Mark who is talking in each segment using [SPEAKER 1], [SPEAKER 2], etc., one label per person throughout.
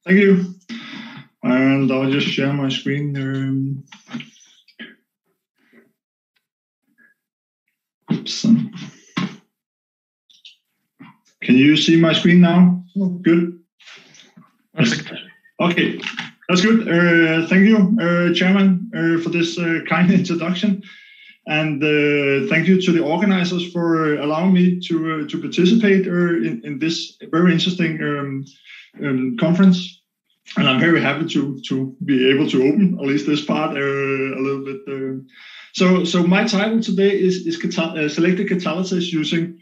[SPEAKER 1] Thank you. And I'll just share my screen. Oops. Can you see my screen now? Oh, good. Okay, that's good. Thank you, Chairman, for this kind introduction. And thank you to the organizers for allowing me to participate in this very interesting conference. And I'm very happy to be able to open at least this part a little bit. So my title today is Selective Catalysis using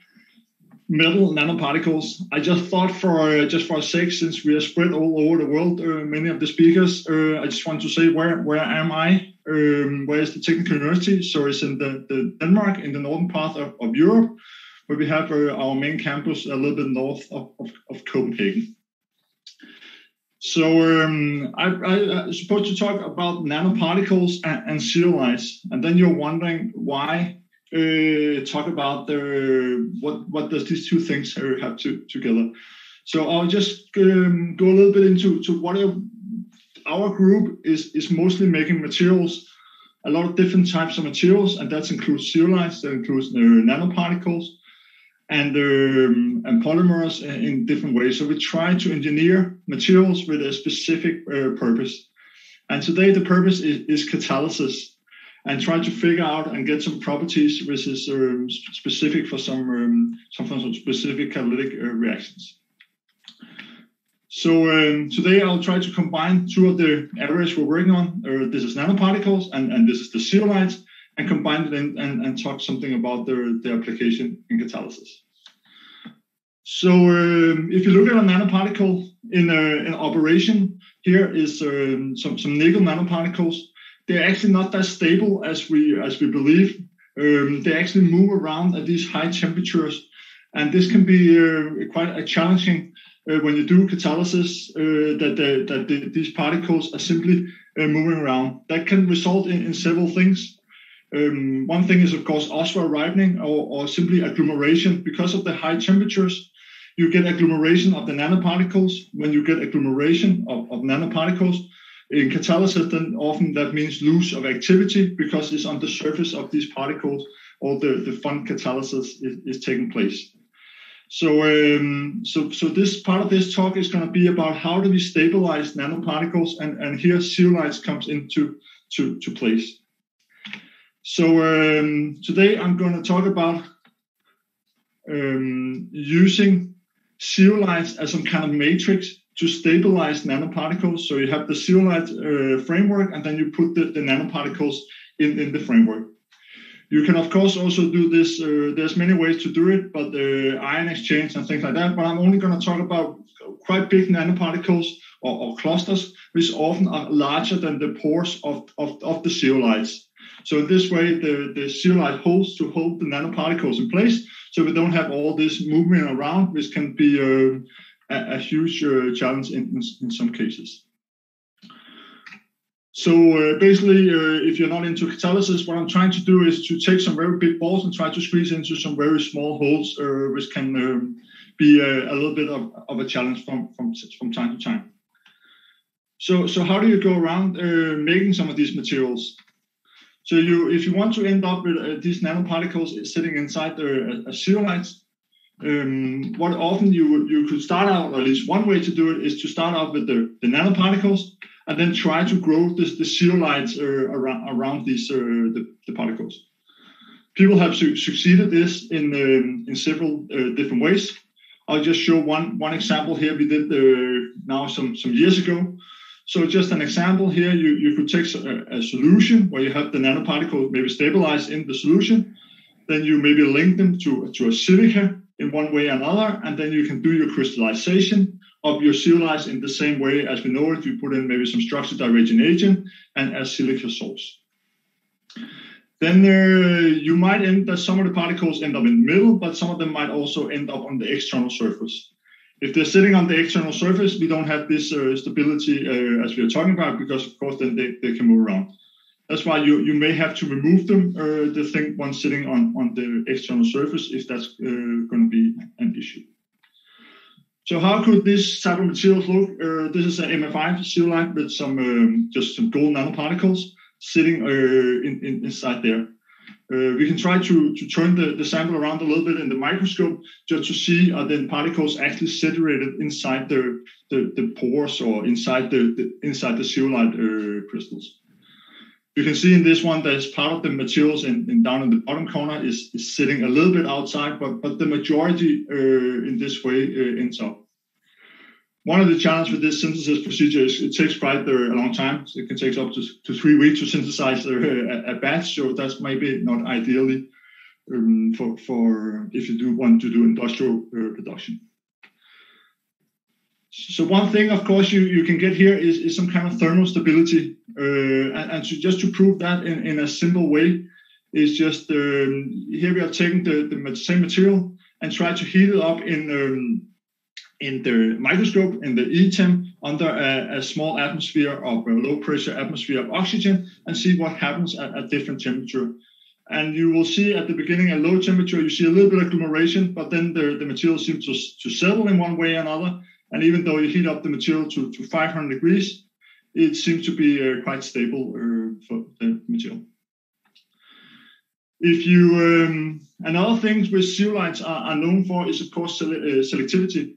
[SPEAKER 1] metal nanoparticles. I just thought for a sec, since we are spread all over the world, many of the speakers, I just want to say where am I? Where is the technical university? So it's in the Denmark, in the northern part of Europe, where we have our main campus a little bit north of Copenhagen. So I'm supposed to talk about nanoparticles and zeolites, and then you're wondering why talk about what does these two things have together. So I'll just go a little bit into what our group is mostly making materials, a lot of different types of materials, and that includes zeolites, that includes nanoparticles, and polymers in different ways. So we try to engineer materials with a specific purpose. And today the purpose is catalysis, and try to figure out and get some properties which is specific for some specific catalytic reactions. So today I'll try to combine two of the areas we're working on. This is nanoparticles and this is the zeolites, and combine it and talk something about the application in catalysis. So if you look at a nanoparticle in operation, here is some nickel nanoparticles. They're actually not that stable as we believe. They actually move around at these high temperatures, and this can be quite challenging when you do catalysis. That these particles are simply moving around. That can result in several things. One thing is, of course, osmoripening or simply agglomeration. Because of the high temperatures, you get agglomeration of the nanoparticles. When you get agglomeration of nanoparticles in catalysis, then often that means loss of activity because it's on the surface of these particles, or the fun catalysis is taking place. So this part of this talk is going to be about how do we stabilize nanoparticles, and here zeolites comes into place. So today I'm going to talk about using zeolites as some kind of matrix to stabilize nanoparticles. So you have the zeolite framework, and then you put the nanoparticles in the framework. You can, of course, also do this. There's many ways to do it, but ion exchange and things like that. But I'm only going to talk about quite big nanoparticles or clusters, which often are larger than the pores of the zeolites. So in this way, the zeolite holds to hold the nanoparticles in place, so we don't have all this movement around, which can be a huge challenge in some cases. So basically, if you're not into catalysis, what I'm trying to do is to take some very big balls and try to squeeze into some very small holes, which can be a little bit of a challenge from time to time. So how do you go around making some of these materials? So if you want to end up with these nanoparticles sitting inside a zeolite, what often you could start out, or at least one way to do it, is to start out with the nanoparticles, and then try to grow the zeolites around these the particles. People have succeeded this in several different ways. I'll just show one example here. We did now some years ago. So just an example here, you could take a solution where you have the nanoparticle maybe stabilized in the solution. Then you maybe link them to a silica in one way or another, and then you can do your crystallization of your zeolites in the same way as we know it. You put in maybe some structure divergent agent and a silica source. Then you might end that some of the particles end up in the middle, but some of them might also end up on the external surface. If they're sitting on the external surface, we don't have this stability as we are talking about, because of course then they can move around. That's why you may have to remove them, the thing one sitting on the external surface, if that's going to be an issue. So how could this type of materials look? This is an MF5 zeolite with just some gold nanoparticles sitting inside there. We can try to turn the sample around a little bit in the microscope just to see are the particles actually saturated inside the pores or inside the zeolite crystals. You can see in this one that part of the materials down in the bottom corner is sitting a little bit outside, but the majority in this way ends up. One of the challenges with this synthesis procedure is it takes quite a long time. So it can take up to 3 weeks to synthesize a batch, so that's maybe not ideally for if you want to do industrial production. So one thing, of course, you can get here is some kind of thermal stability, and just to prove that in a simple way is just here we are taking the same material and try to heat it up in the microscope in the E-temp under a small atmosphere of a low pressure atmosphere of oxygen and see what happens at different temperature. And you will see at the beginning at low temperature you see a little bit of agglomeration, but then the material seems to settle in one way or another. And even though you heat up the material to 500 degrees, it seems to be quite stable for the material. If you another thing which zeolites are known for is of course selectivity.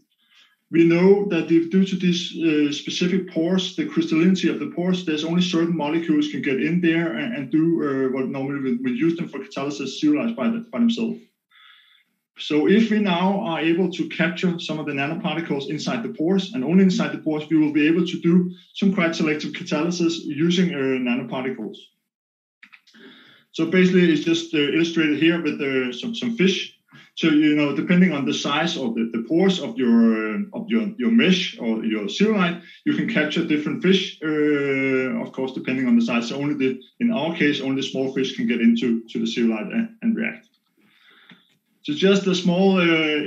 [SPEAKER 1] We know that due to these specific pores, the crystallinity of the pores, there's only certain molecules can get in there and do what normally we use them for catalysis zeolites by themselves. So if we now are able to capture some of the nanoparticles inside the pores, and only inside the pores, we will be able to do some quite selective catalysis using nanoparticles. So basically, it's just illustrated here with some fish. So depending on the size of the pores of your mesh or your zeolite, you can capture different fish. Of course, depending on the size. So in our case, only the small fish can get into the zeolite and react. So just a small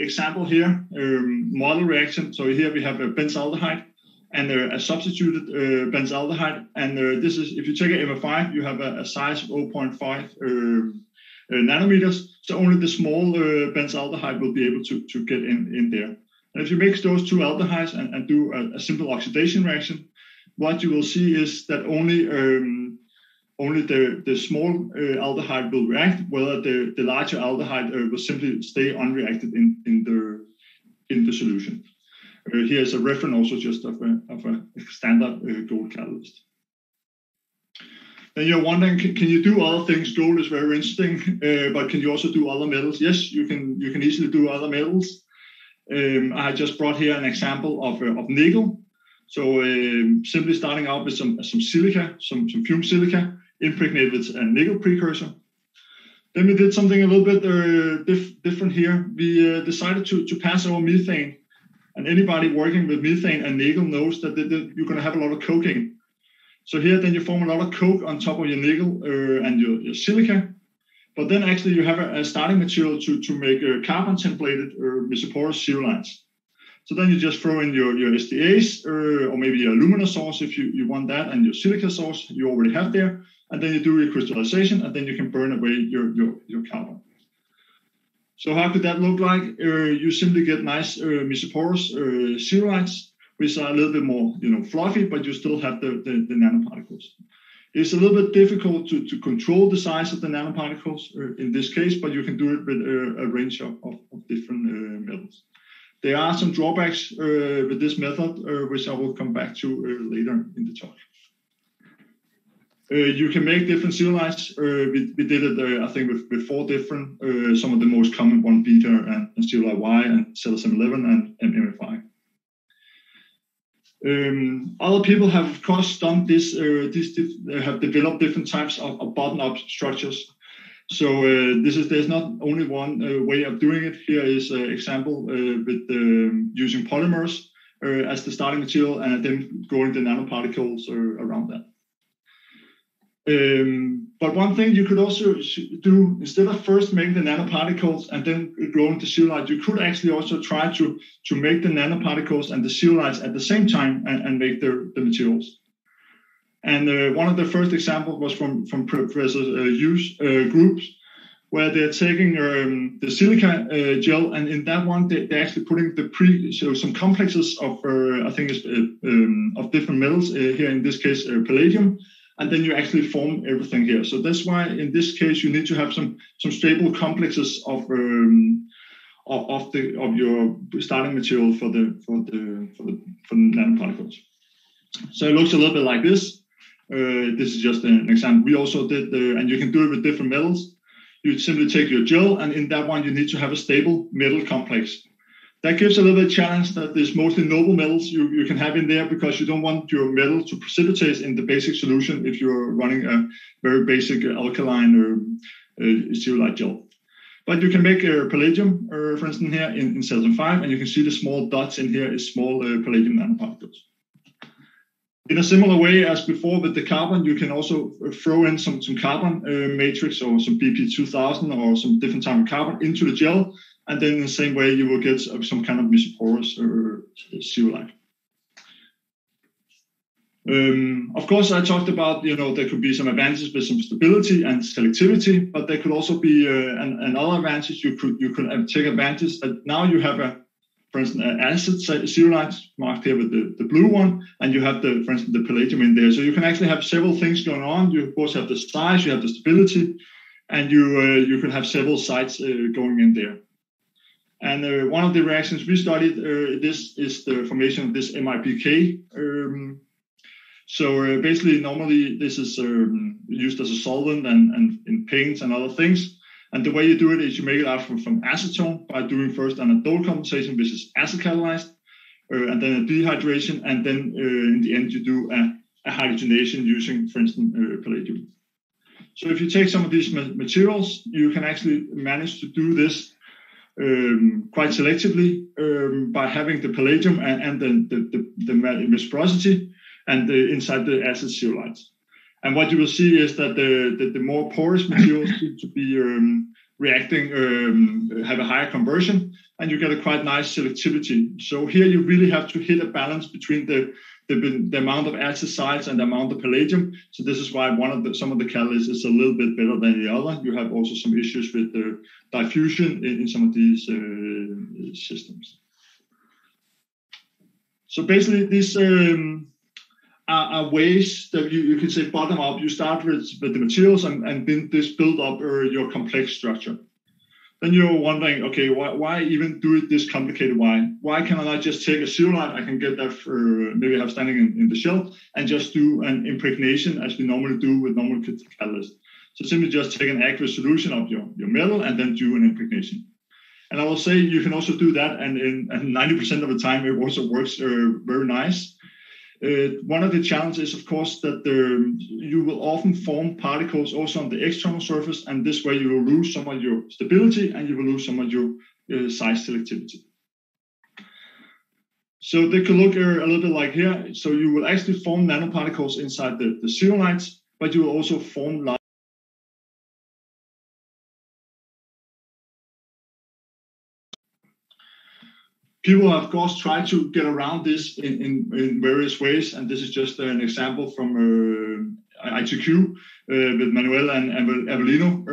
[SPEAKER 1] example here, model reaction. So here we have a benzaldehyde and a substituted benzaldehyde. And this is, if you take an MF5, you have a size of 0.5 nanometers. So only the small benzaldehyde will be able to get in there. And if you mix those two aldehydes and do a simple oxidation reaction, what you will see is that only the small aldehyde will react, whether the larger aldehyde will simply stay unreacted in the solution. Here's a reference also just of a standard gold catalyst. Then you're wondering, can you do other things? Gold is very interesting, but can you also do other metals? Yes, you can easily do other metals. I just brought here an example of nickel. So simply starting out with some silica, some fumed silica, impregnated with a nickel precursor. Then we did something a little bit different here. We decided to pass over methane. And anybody working with methane and nickel knows that you're going to have a lot of coking. So here then you form a lot of coke on top of your nickel and your silica. But then actually you have a starting material to make carbon templated mesoporous zeolites. So then you just throw in your SDAs or maybe your alumina source if you want that, and your silica source you already have there. And then you do recrystallization, and then you can burn away your carbon. So how could that look like? You simply get nice mesoporous zeolites, which are a little bit more fluffy, but you still have the nanoparticles. It's a little bit difficult to control the size of the nanoparticles in this case, but you can do it with a range of different metals. There are some drawbacks with this method, which I will come back to later in the talk. You can make different zeolites. We did it, I think, with 4 different, some of the most common one, beta and zeolite Y and Selective 11 and MF5. Other people have, of course, done this. Have developed different types of bottom-up structures. So there's not only one way of doing it. Here is an example with using polymers as the starting material and then growing the nanoparticles around that. But one thing you could also do, instead of first making the nanoparticles and then growing the zeolite, you could actually also try to make the nanoparticles and the zeolites at the same time and make the materials. And one of the first examples was from Professor Yu's groups, where they're taking the silica gel, and in that one they're actually putting some complexes of I think it's of different metals here in this case palladium, and then you actually form everything here. So that's why in this case you need to have some stable complexes of your starting material for the nanoparticles. So it looks a little bit like this. This is just an example. We also did, and you can do it with different metals. You simply take your gel, and in that one you need to have a stable metal complex. That gives a little bit of challenge that there's mostly noble metals you can have in there, because you don't want your metal to precipitate in the basic solution if you're running a very basic alkaline or zeolite gel. But you can make palladium, for instance, here in Selective 5, and you can see the small dots in here is small palladium nanoparticles. In a similar way as before with the carbon, you can also throw in some carbon matrix or some BP2000 or some different type of carbon into the gel, and then in the same way you will get some kind of mesoporous zeolite. Of course, I talked about, there could be some advantages with some stability and selectivity, but there could also be another advantage. You could take advantage that now you have for instance, an acid zeolite marked here with the blue one, and you have for instance, the palladium in there. So you can actually have several things going on. You of course have the size, you have the stability, and you can have several sites going in there. And one of the reactions we studied, this is the formation of this MIBK. So basically, normally this is used as a solvent and in paints and other things. And the way you do it is you make it out from acetone by doing first an aldol condensation, which is acid catalyzed, and then a dehydration, and then in the end you do a hydrogenation using, for instance, palladium. So if you take some of these materials, you can actually manage to do this quite selectively by having the palladium and the mesoporosity and inside the acid zeolites. And what you will see is that the more porous materials seem to be reacting, have a higher conversion, and you get a quite nice selectivity. So here you really have to hit a balance between the amount of acid sites and the amount of palladium. So this is why some of the catalysts is a little bit better than the other. You have also some issues with the diffusion in some of these systems. So basically these are ways that you can say bottom up. You start with the materials and then this build up your complex structure. Then you're wondering, okay, why even do it this complicated? Why can I not just take a zeolite? I can get that maybe have standing in the shell and just do an impregnation as we normally do with normal catalysts. So simply just take an aqueous solution of your metal and then do an impregnation. And I will say you can also do that, and 90% of the time it also works very nice. One of the challenges is, of course, that you will often form particles also on the external surface, and this way you will lose some of your stability and you will lose some of your size selectivity. So they could look a little bit like here. So you will actually form nanoparticles inside the zeolites, but you will also form large. People have, of course, tried to get around this in various ways, and this is just an example from ITQ with Manuel and Avelino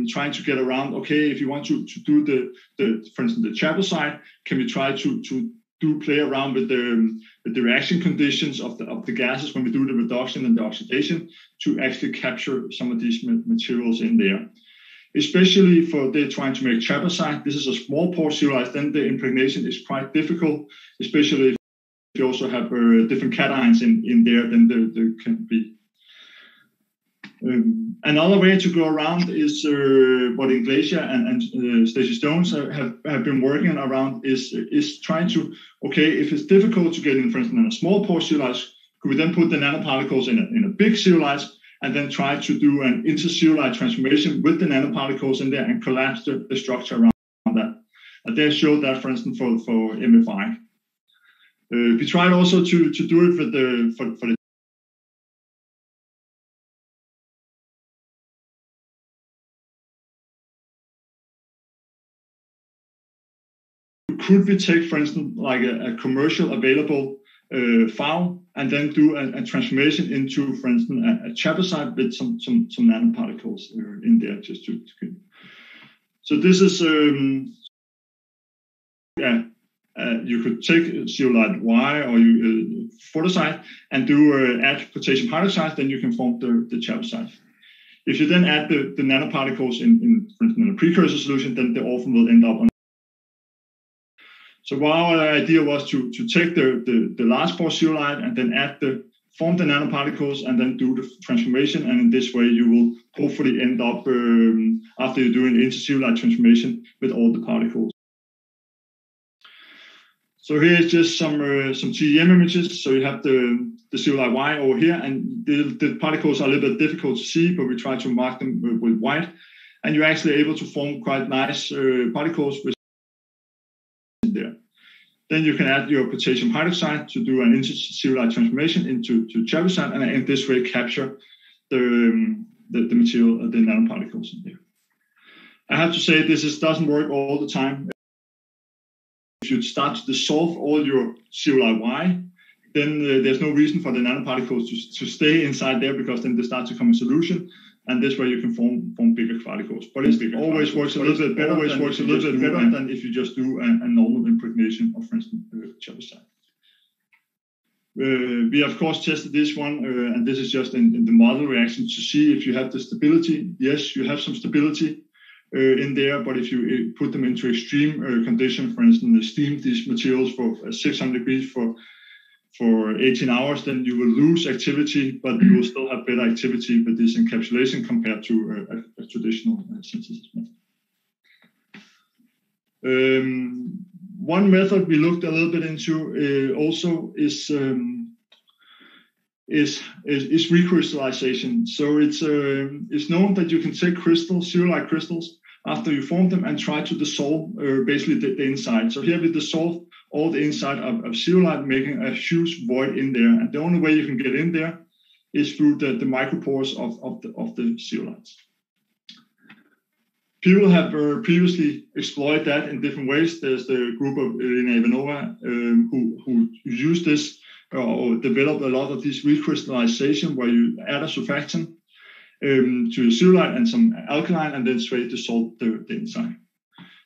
[SPEAKER 1] trying to get around. Okay, if you want to do for instance, the chapter side, can we try to play around with the reaction conditions of the gases when we do the reduction and the oxidation to actually capture some of these materials in there. Especially for they're trying to make trapezoid. This is a small pore zeolite, then the impregnation is quite difficult, especially if you also have different cations in there, then there can be. Another way to go around is what Kegnaes and Stacey Stones have been working around is trying to, okay, if it's difficult to get in, for instance, in a small pore zeolite, could we then put the nanoparticles in a big zeolite and then try to do an interzeolite transformation with the nanoparticles in there and collapse the structure around that. And they showed that, for instance, for MFI. We tried also to do it with for the could we take, for instance, like a commercial available file and then do a transformation into, for instance, a trapezoid with some nanoparticles in there just to So this is, you could take zeolite Y or photosite and do add potassium hydroxide, then you can form the chalcocite. If you then add the nanoparticles in, for instance, in a precursor solution, then they often will end up on. So our idea was to take the large pore zeolite and then form the nanoparticles and then do the transformation. And in this way, you will hopefully end up, after you do an interzeolite transformation, with all the particles. So here is just some TEM images. So you have the zeolite Y over here, and the particles are a little bit difficult to see, but we try to mark them with white. And you're actually able to form quite nice particles with there. Then you can add your potassium hydroxide to do an interzeolite transformation into chalcocite, and in this way capture the material, the nanoparticles in there. I have to say this doesn't work all the time. If you start to dissolve all your zeolite Y, then there's no reason for the nanoparticles to stay inside there, because then they start to come in solution, and this way you can form bigger particles. But it always works a little bit better. Than if you just do a normal impregnation of, for instance, chalcocite. We of course tested this one, and this is just in the model reaction to see if you have the stability. Yes, you have some stability in there, but if you put them into extreme condition, for instance, steam these materials for 600 degrees for 18 hours, then you will lose activity, but you will still have better activity with this encapsulation compared to a traditional synthesis method. One method we looked a little bit into also is recrystallization. So it's known that you can take zeolite crystals after you form them and try to dissolve basically the inside. So here we dissolve all the inside of zeolite, making a huge void in there. And the only way you can get in there is through the micropores of the zeolites. People have previously explored that in different ways. There's the group of Irina Ivanova who use this or developed a lot of this recrystallization, where you add a surfactant to your zeolite and some alkaline, and then straight dissolve the inside.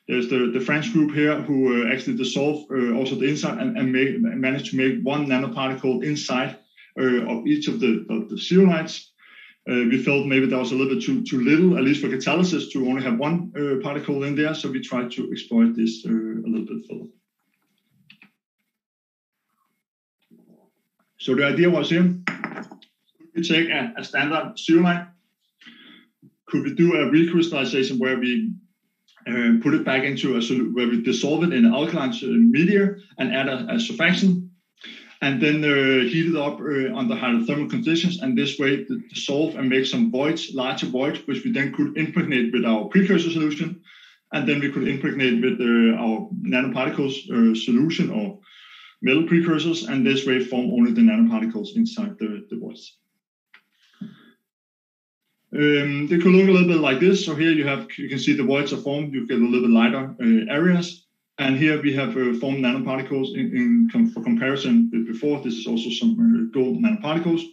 [SPEAKER 1] There's the French group here who actually dissolve also the inside and managed to make one nanoparticle inside of each of the zeolites. We felt maybe that was a little bit too little, at least for catalysis, to only have one particle in there. So we tried to exploit this a little bit further. So the idea was here, could we take a standard zeolite? Could we do a recrystallization where we put it back into where we dissolve it in an alkaline media and add a surfactant, and then heat it up under hydrothermal conditions, and this way dissolve and make some voids, larger voids, which we then could impregnate with our precursor solution, and then we could impregnate with our nanoparticles solution or metal precursors, and this way form only the nanoparticles inside the voids. They could look a little bit like this. So here you can see the voids are formed. You get a little bit lighter areas. And here we have formed nanoparticles for comparison with before. This is also some gold nanoparticles.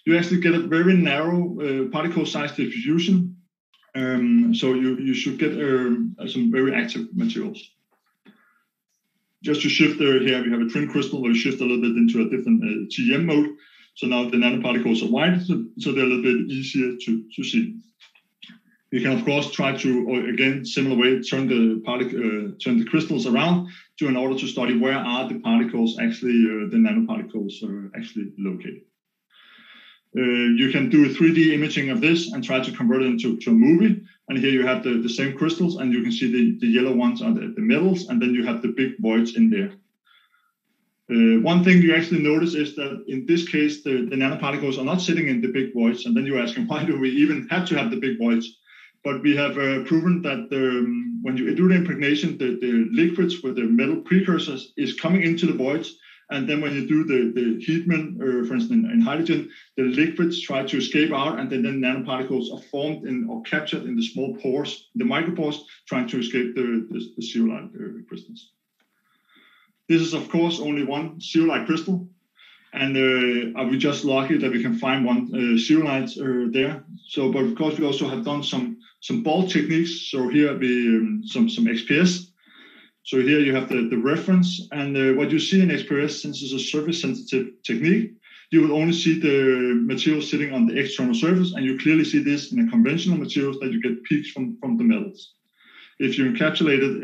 [SPEAKER 1] You actually get a very narrow particle size distribution. So you should get some very active materials. Just to shift here, we have a trim crystal where we shift a little bit into a different TEM mode. So now the nanoparticles are white, so they're a little bit easier to see. You can of course try to, again, similar way, turn the crystals around in order to study where are the particles actually, the nanoparticles are actually located. You can do a 3D imaging of this and try to convert it into a movie. And here you have the same crystals, and you can see the yellow ones are the metals, and then you have the big voids in there. One thing you actually notice is that in this case, the nanoparticles are not sitting in the big voids. And then you're asking, why do we even have to have the big voids? But we have proven that when you do the impregnation, the liquids with the metal precursors is coming into the voids. And then when you do the Heatman, for instance, in hydrogen, the liquids try to escape out, and then the nanoparticles are formed or captured in the small pores, the micropores, trying to escape the zeolite crystals. This is, of course, only one zeolite crystal. And are we just lucky that we can find one zeolite there? So, but of course, we also have done some some bulk techniques. So here we some XPS. So here you have the reference, and what you see in XPS, since it's a surface-sensitive technique, you will only see the material sitting on the external surface, and you clearly see this in the conventional materials that you get peaks from the metals. If you encapsulate it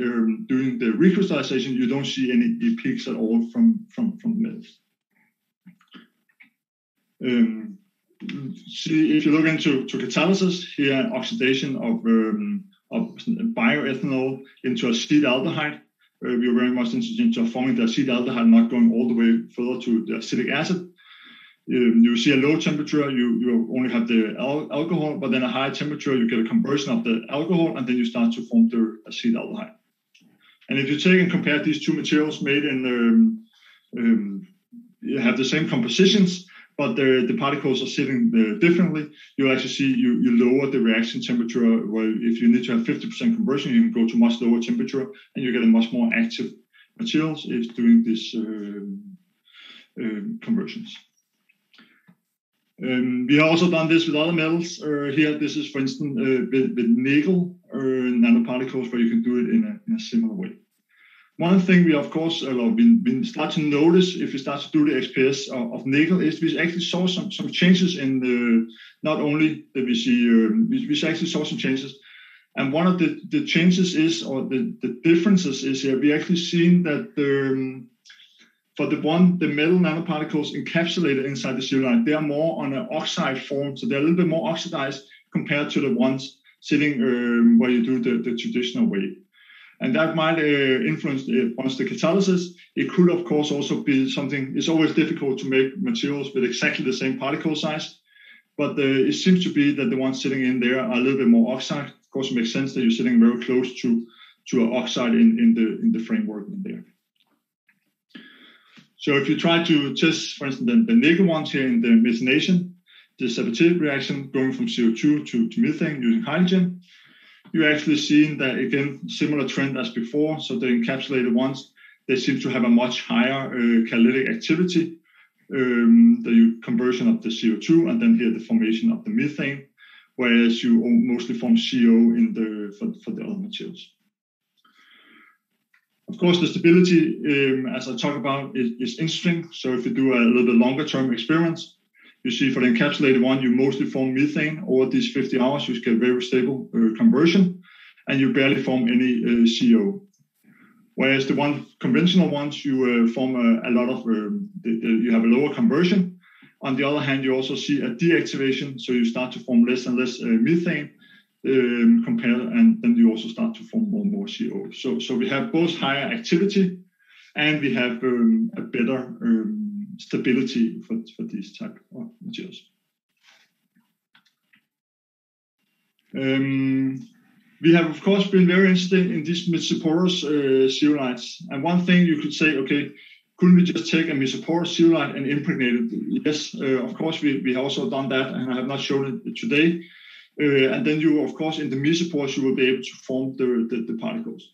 [SPEAKER 1] during the recrystallization, you don't see any peaks at all from the metals. See, if you look into catalysis, here oxidation of bioethanol into acetaldehyde. We are very much interested in forming the acetaldehyde, not going all the way further to the acetic acid. You see a low temperature, you only have the alcohol, but then a high temperature, you get a conversion of the alcohol, and then you start to form the acetaldehyde. And if you take and compare these two materials made in, you have the same compositions, but the particles are sitting differently, you actually see you lower the reaction temperature. Well, if you need to have 50% conversion, you can go to much lower temperature, and you get a much more active materials if doing these conversions. We have also done this with other metals. Here, this is, for instance, with nickel nanoparticles, where you can do it in a similar way. One thing we, of course, we start to notice if we start to do the XPS of nickel is we actually saw some changes in the, not only that we see, we actually saw some changes. And one of the changes is, or the differences is here, we actually seen that for the metal nanoparticles encapsulated inside the zeolite, they are more on an oxide form, so they're a little bit more oxidized compared to the ones sitting where you do the traditional way. And that might influence once the catalysis. It could, of course, also be something. It's always difficult to make materials with exactly the same particle size, but it seems to be that the ones sitting in there are a little bit more oxide. Of course, it makes sense that you're sitting very close to an oxide in the framework in there. So if you try to test, for instance, the nickel ones here in the methanation, the Selective reaction going from CO2 to methane using hydrogen, you're actually seeing that, again, similar trend as before. So the encapsulated ones, they seem to have a much higher catalytic activity, the conversion of the CO2, and then here the formation of the methane, whereas you mostly form CO for the other materials. Of course, the stability, as I talk about, is interesting. So if you do a little bit longer term experiments, you see for the encapsulated one, you mostly form methane. Over these 50 hours, you get very stable conversion, and you barely form any CO. Whereas the conventional ones, you form a lot of, you have a lower conversion. On the other hand, you also see a deactivation, so you start to form less and less methane compared, and then you also start to form more and more CO. So we have both higher activity, and we have a better stability for these type of materials. We have, of course, been very interested in these mesoporous zeolites. And one thing you could say, okay, couldn't we just take a mesoporous zeolite and impregnate it? Yes, of course, we have also done that, and I have not shown it today. And then you, of course, in the mesopores, you will be able to form the particles.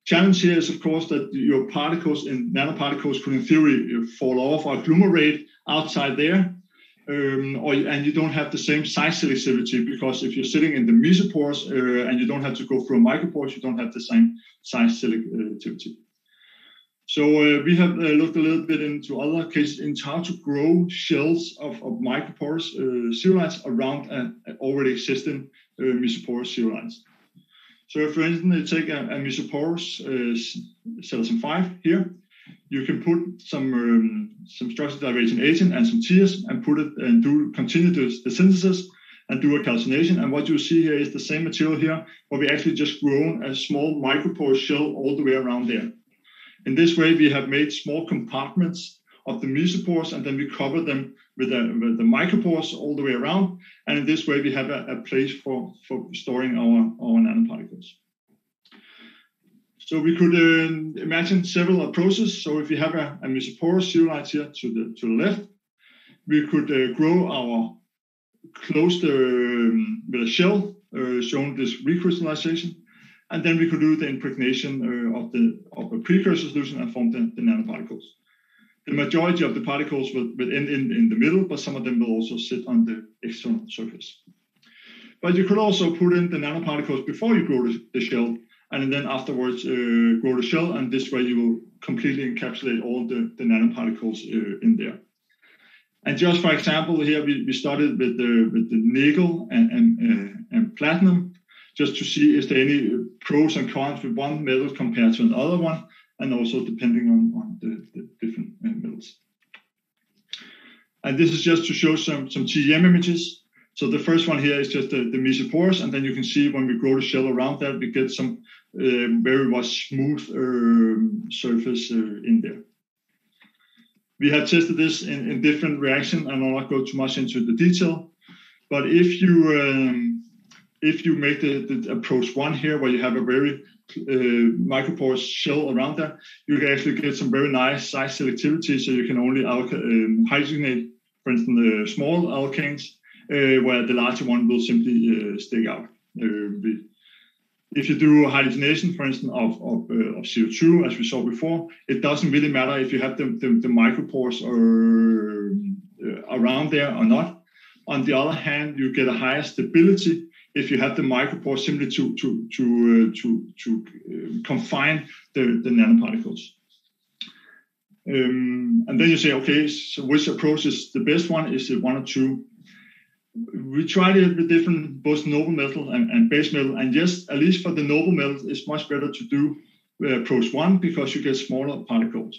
[SPEAKER 1] Challenge here is, of course, that your particles in nanoparticles could, in theory, fall off or agglomerate outside there, and you don't have the same size selectivity, because if you're sitting in the mesopores and you don't have to go through a micropores, you don't have the same size selectivity. So we have looked a little bit into other cases into how to grow shells of microporous zeolites around already existing mesoporous zeolites. So if, for instance, you take a mesoporous Selective 5 here, you can put some structure derivation agent and some tears and put it and continue the synthesis and do a calcination. And what you see here is the same material here, where we actually just grown a small microporous shell all the way around there. In this way, we have made small compartments of the mesopores, and then we cover them with the micropores all the way around. And in this way, we have a place for storing our nanoparticles. So we could imagine several approaches. So if we have a mesoporous zeolite here to the left, we could grow our closed with a shell, showing this recrystallization. And then we could do the impregnation of a precursor solution and form the nanoparticles. The majority of the particles will end in the middle, but some of them will also sit on the external surface. But you could also put in the nanoparticles before you grow the shell, and then afterwards grow the shell, and this way you will completely encapsulate all the nanoparticles in there. And just for example, here we started with the nickel and platinum, just to see if there are any pros and cons with one metal compared to another one, and also depending on the different metals. And this is just to show some TEM images. So the first one here is just the mesopores, and then you can see when we grow the shell around that, we get some very much smooth surface in there. We have tested this in different reactions, and I'll not go too much into the detail. But if you make the approach 1 here, where you have a very microporous shell around that, you can actually get some very nice size selectivity, so you can only hydrogenate, for instance, the small alkanes, where the larger one will simply stick out. If you do hydrogenation, for instance, of CO2, as we saw before, it doesn't really matter if you have the micropores around there or not. On the other hand, you get a higher stability if you have the micropores simply to confine the nanoparticles. And then you say, okay, so which approach is the best one? Is it 1 or 2? We tried it with different, both noble metal and base metal, and yes, at least for the noble metals, it's much better to do approach 1 because you get smaller particles.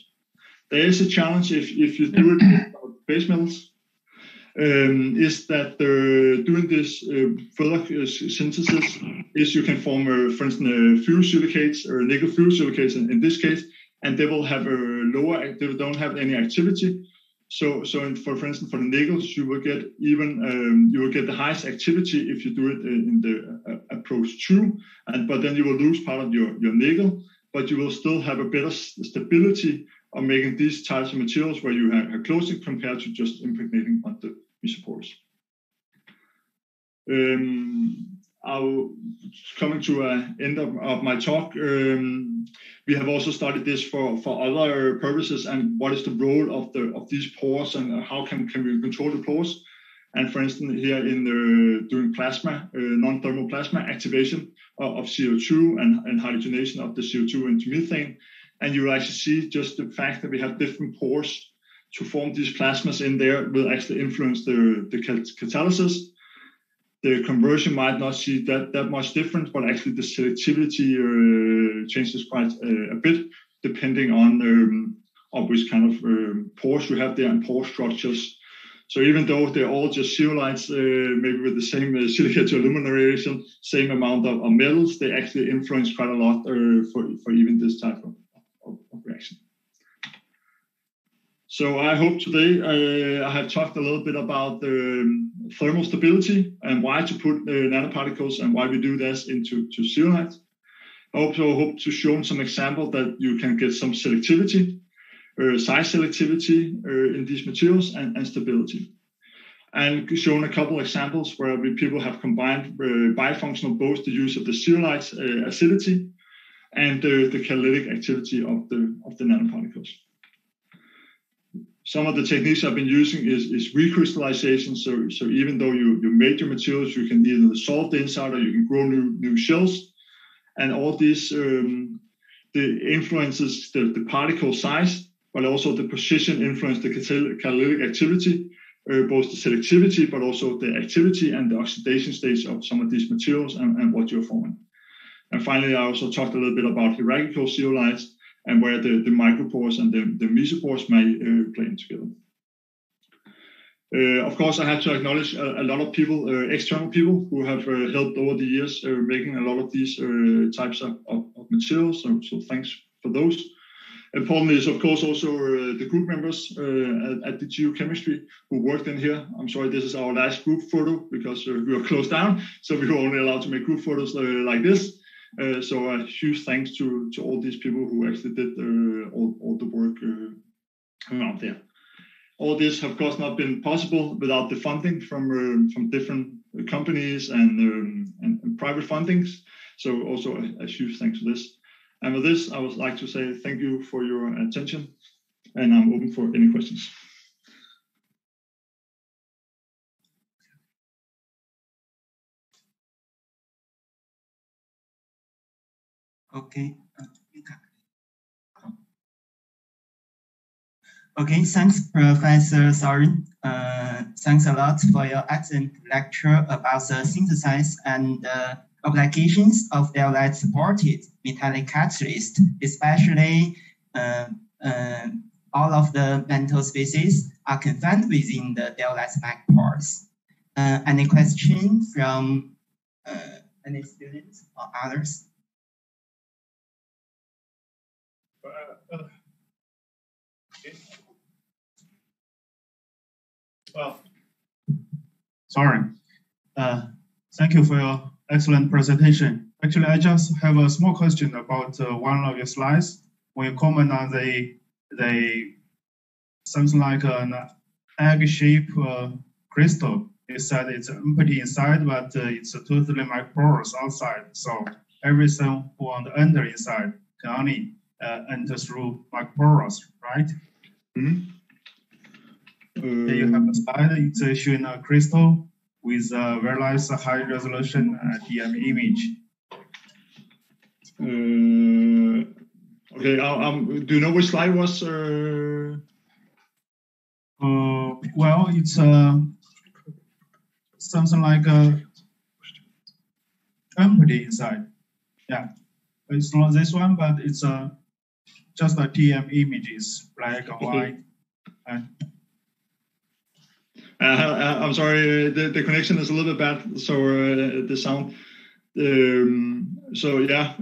[SPEAKER 1] There is a challenge if you do it with base metals, is that doing this further synthesis is you can form, for instance, fuel silicates or nickel fuel silicates in this case, and they will have a lower, they don't have any activity. So for instance, for the nickels, you will get you will get the highest activity if you do it in the approach 2, but then you will lose part of your nickel, but you will still have a better stability of making these types of materials where you have closing compared to just impregnating on the mesopores. Coming to an end of my talk, we have also studied this for other purposes, and what is the role of these pores, and how can we control the pores? And for instance, here in doing plasma, non-thermal plasma activation of CO2 and hydrogenation of the CO2 into methane, and you will actually see just the fact that we have different pores to form these plasmas in there will actually influence the catalysis. The conversion might not see that much difference, but actually the selectivity changes quite a bit depending on which kind of pores you have there and pore structures. So even though they're all just zeolites, maybe with the same silica to aluminum relation, same amount of metals, they actually influence quite a lot for even this type of reaction. So I hope today I have talked a little bit about the thermal stability and why to put nanoparticles and why we do this into zeolite. I also hope to show some examples that you can get some selectivity, size selectivity in these materials and stability. And shown a couple examples where people have combined bifunctional, both the use of the zeolite's acidity and the catalytic activity of the nanoparticles. Some of the techniques I've been using is recrystallization. So even though you made your materials, you can either dissolve the inside or you can grow new shells. And all these the influences the particle size, but also the position influence the catalytic activity, both the selectivity, but also the activity and the oxidation stage of some of these materials and what you're forming. And finally, I also talked a little bit about hierarchical zeolites and where the micropores and the mesopores may play in together. Of course, I have to acknowledge a lot of people, external people, who have helped over the years making a lot of these types of materials. So thanks for those. Importantly is, of course, also the group members at the geochemistry who worked in here. I'm sorry, this is our last group photo because we were closed down, so we were only allowed to make group photos like this. So a huge thanks to all these people who actually did all the work around there. All this, of course, not been possible without the funding from different companies and private fundings. So also a huge thanks to this. And with this, I would like to say thank you for your attention, and I'm open for any questions.
[SPEAKER 2] Okay. Okay, thanks, Professor Soren. Thanks a lot for your excellent lecture about the synthesis and applications of zeolite-supported metallic catalyst, especially all of the metal species are confined within the zeolite micropores. Any question from any students or others?
[SPEAKER 3] Okay. Well, Soren, thank you for your excellent presentation. Actually, I just have a small question about one of your slides. When you comment on the something like an egg-shaped crystal, you said it's empty inside, but it's totally microporous outside. So everything who on the under inside can only enter through microporous, right?
[SPEAKER 1] Mm-hmm.
[SPEAKER 3] You have a slide. It's showing a crystal with a very nice high resolution DM image.
[SPEAKER 1] Okay. Do you know which slide was?
[SPEAKER 3] Well, it's something like empty inside. Yeah, it's not this one, but it's just a TM images, black and white. And
[SPEAKER 1] I'm sorry, the connection is a little bit bad, so the sound. So yeah.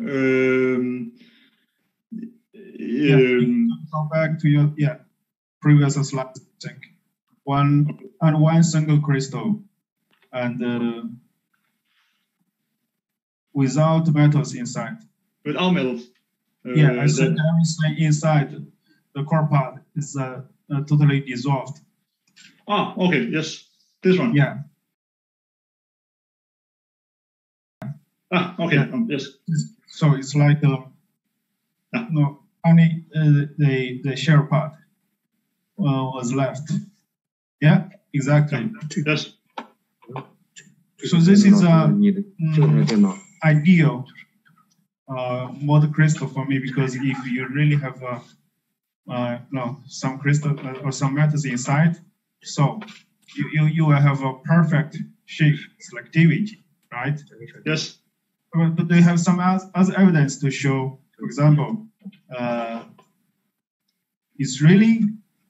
[SPEAKER 3] Go back to your previous slide. I think one single crystal, and without metals inside.
[SPEAKER 1] Without metals.
[SPEAKER 3] Yeah, I think everything inside the core part is totally dissolved.
[SPEAKER 1] Ah, okay, yes, this one.
[SPEAKER 3] Yeah.
[SPEAKER 1] Ah, okay,
[SPEAKER 3] yeah.
[SPEAKER 1] Yes.
[SPEAKER 3] So it's like no, only the shell part was left. Yeah, exactly.
[SPEAKER 1] Yes.
[SPEAKER 3] So this is ideal model crystal for me, because if you really have some crystal or some metals inside, so you will have a perfect shape selectivity, right?
[SPEAKER 1] Yes.
[SPEAKER 3] But they have some other evidence to show. For example, it's really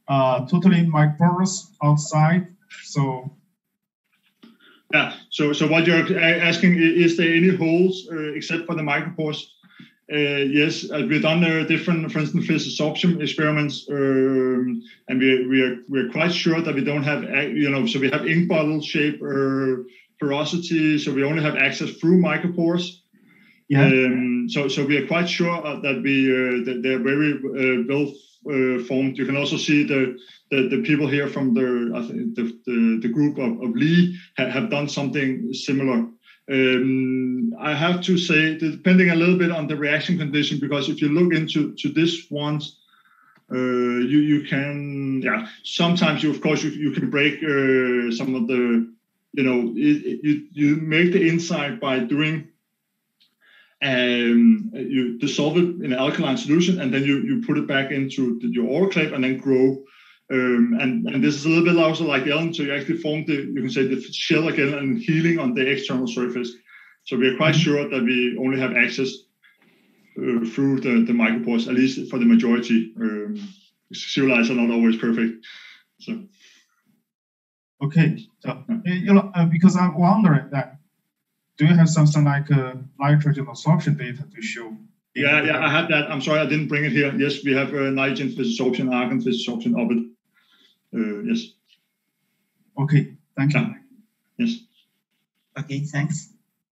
[SPEAKER 3] totally microporous outside. So
[SPEAKER 1] yeah. So what you're asking is there any holes except for the micropores? Yes, we've done different, for instance, phase absorption experiments, and we're quite sure that we don't have, so we have ink bottle shape porosity, so we only have access through micropores.
[SPEAKER 3] Yeah.
[SPEAKER 1] So we are quite sure that they're very well formed. You can also see the people here from the group of Lee have done something similar. I have to say, depending a little bit on the reaction condition, because if you look into this ones, you can, sometimes you can break some of the, you make the inside by doing, you dissolve it in an alkaline solution, and then you put it back into your autoclave and then grow. And this is a little bit also like the element, so you actually form you can say the shell again and healing on the external surface. So we are quite sure that we only have access through the micropores, at least for the majority. Zeolites are not always perfect. So.
[SPEAKER 3] Okay, so because I'm wondering that, do you have something like nitrogen absorption data to show?
[SPEAKER 1] Yeah, I have that. I'm sorry, I didn't bring it here. Yes, we have nitrogen phase absorption, argon phase absorption of it. Yes.
[SPEAKER 3] Okay, thank you.
[SPEAKER 1] Yes.
[SPEAKER 2] Okay, thanks.